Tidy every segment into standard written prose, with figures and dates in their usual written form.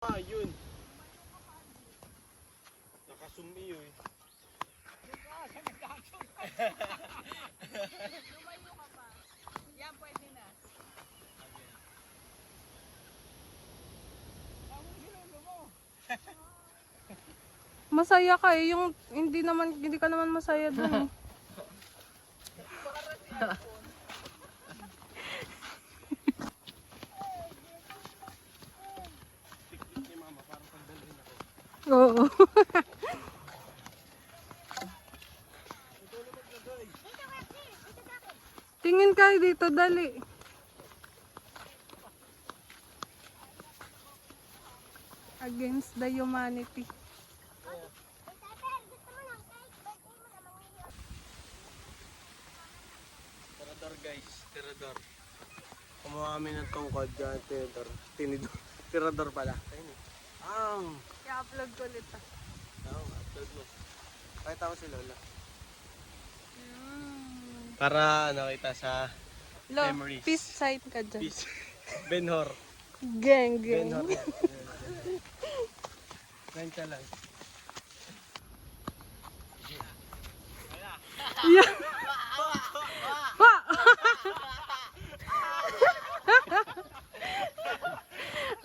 Yun. Nakasumi yun. Lumayo ka pa. Yan, pwede na. Masaya ka eh, yung hindi ka naman masaya dun. Tik-tik ni mama, parang pagdalhin ako. Oo. Tingin kayo dito, dali. Against the humanity. Tirador guys, tirador. Kumuha kami ng tungkod dyan, tirador. Tinidor. Tirador pala. Ayun eh. I-upload ko ulit ah. Oo, upload mo. Pakita ko si Lola. Para nakita sa Lo, memories. peace sign ka dyan. Peace. Benhor. Gang, gang. Benhor. Gancha lang. Yeah. Pa!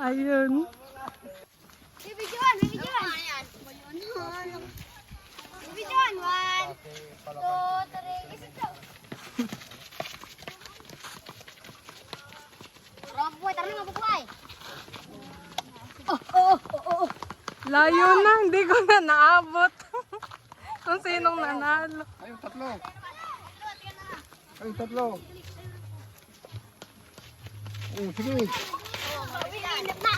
Ayun. Bibidyoan, bibidyoan. Bibidyoan, 1, 2, 3, isa to. Rampoy, tara na mabubuhay. Layo na, hindi ko na naabot. Kung sinong nanalo. Ayun, tatlo. Ayun, tatlo. Oh, sige. Mabilinap na.